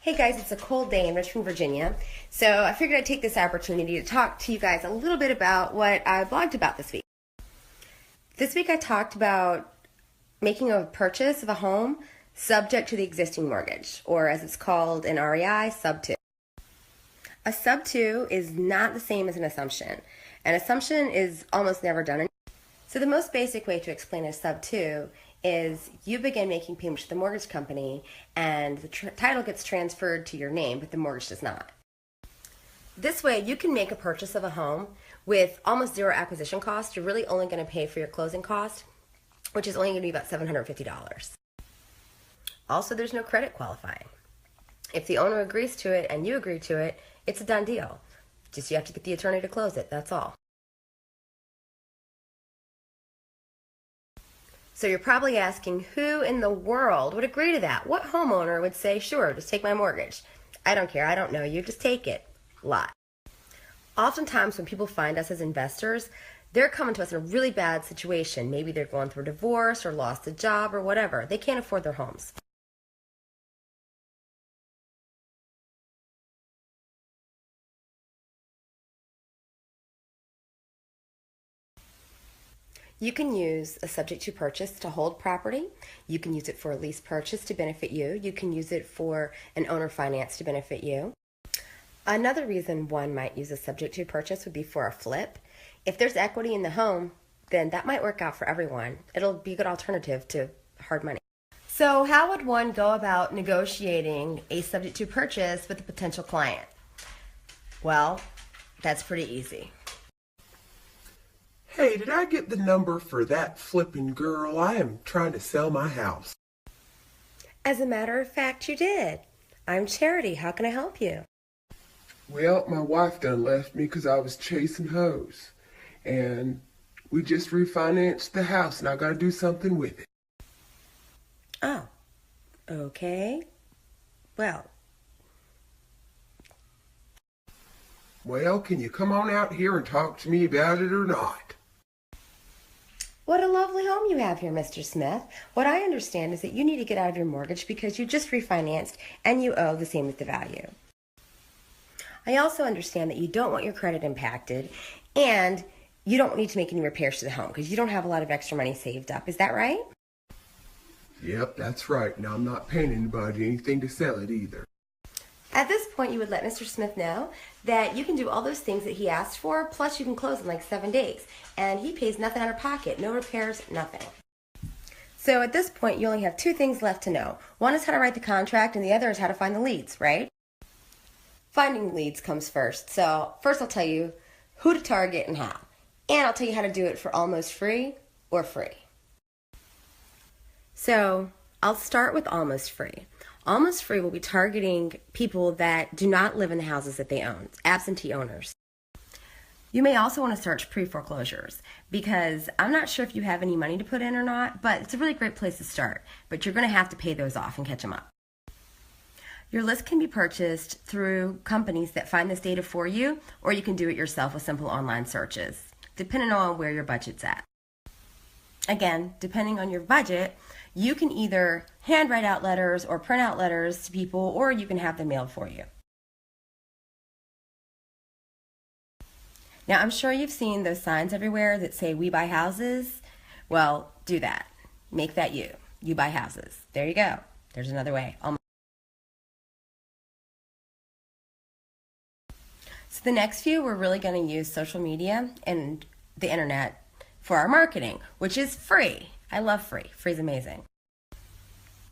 Hey guys, it's a cold day in Richmond, Virginia. So I figured I'd take this opportunity to talk to you guys a little bit about what I blogged about this week. This week I talked about making a purchase of a home subject to the existing mortgage, or as it's called in REI, sub 2. A sub 2 is not the same as an assumption. An assumption is almost never done. So the most basic way to explain a sub 2 is you begin making payments to the mortgage company and the title gets transferred to your name, but the mortgage does not. This way, you can make a purchase of a home with almost zero acquisition cost. You're really only going to pay for your closing cost, which is only going to be about $750. Also, there's no credit qualifying. If the owner agrees to it and you agree to it, it's a done deal. Just you have to get the attorney to close it, that's all. So you're probably asking, who in the world would agree to that? What homeowner would say, sure, just take my mortgage? I don't care, I don't know you, just take it. Lot. Oftentimes when people find us as investors, they're coming to us in a really bad situation. Maybe they're going through a divorce or lost a job or whatever. They can't afford their homes. You can use a subject to purchase to hold property. You can use it for a lease purchase to benefit you. You can use it for an owner finance to benefit you. Another reason one might use a subject to purchase would be for a flip. If there's equity in the home, then that might work out for everyone. It'll be a good alternative to hard money. So how would one go about negotiating a subject to purchase with a potential client? Well, that's pretty easy. Hey, did I get the number for that flipping girl? I am trying to sell my house. As a matter of fact, you did. I'm Charity. How can I help you? Well, my wife done left me because I was chasing hoes. And we just refinanced the house and I got to do something with it. Oh, okay. Well, can you come on out here and talk to me about it or not? what a lovely home you have here, Mr. Smith. What I understand is that you need to get out of your mortgage because you just refinanced and you owe the same as the value. I also understand that you don't want your credit impacted and you don't need to make any repairs to the home because you don't have a lot of extra money saved up. Is that right? Yep, that's right. Now I'm not paying anybody anything to sell it either. At this point, you would let Mr. Smith know that you can do all those things that he asked for, plus you can close in like 7 days. And he pays nothing out of pocket, no repairs, nothing. So at this point, you only have two things left to know. One is how to write the contract, and the other is how to find the leads, right? Finding leads comes first. So first I'll tell you who to target and how. And I'll tell you how to do it for almost free or free. So I'll start with almost free. Almost free will be targeting people that do not live in the houses that they own, absentee owners. You may also want to search pre-foreclosures because I'm not sure if you have any money to put in or not, but it's a really great place to start. But you're going to have to pay those off and catch them up. Your list can be purchased through companies that find this data for you, or you can do it yourself with simple online searches, depending on where your budget's at. Again, depending on your budget, you can either handwrite out letters or print out letters to people, or you can have them mailed for you. Now, I'm sure you've seen those signs everywhere that say, "We buy houses." Well, do that. Make that you. You buy houses. There you go. There's another way. So the next few, we're really going to use social media and the internet for our marketing, which is free. I love free. Free is amazing.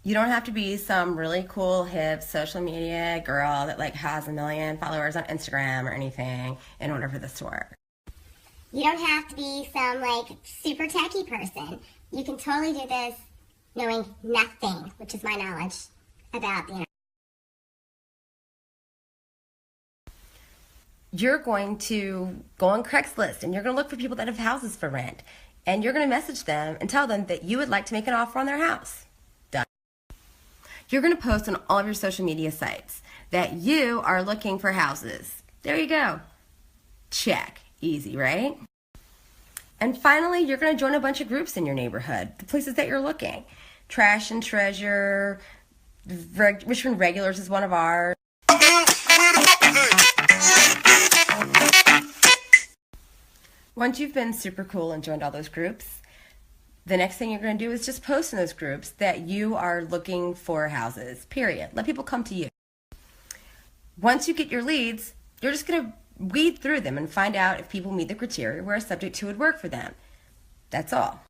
You don't have to be some really cool, hip social media girl that has 1 million followers on Instagram or anything in order for this to work. You don't have to be some super techy person. You can totally do this knowing nothing, which is my knowledge about the internet. You're going to go on Craigslist and you're going to look for people that have houses for rent. And you're going to message them and tell them that you would like to make an offer on their house. Done. You're going to post on all of your social media sites that you are looking for houses. There you go. Check. Easy, right? And finally, you're going to join a bunch of groups in your neighborhood, the places that you're looking. Trash and Treasure, Richmond Regulars is one of ours. Once you've been super cool and joined all those groups, the next thing you're going to do is just post in those groups that you are looking for houses, period. Let people come to you. Once you get your leads, you're just going to weed through them and find out if people meet the criteria where a subject to would work for them. That's all.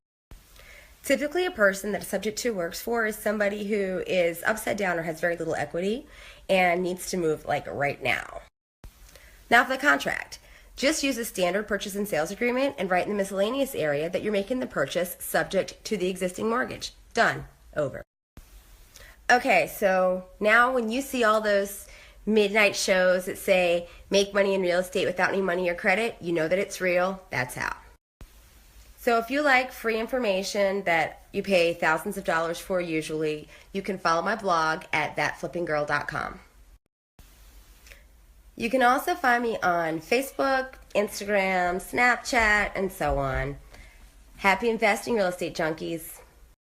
Typically, a person that a subject to works for is somebody who is upside down or has very little equity and needs to move like right now. Now for the contract. Just use a standard purchase and sales agreement and write in the miscellaneous area that you're making the purchase subject to the existing mortgage. Done. Over. Okay, so now when you see all those midnight shows that say make money in real estate without any money or credit, you know that it's real. That's how. So if you like free information that you pay thousands of dollars for usually, you can follow my blog at thatflippinggirl.com. You can also find me on Facebook, Instagram, Snapchat, and so on. Happy investing, real estate junkies.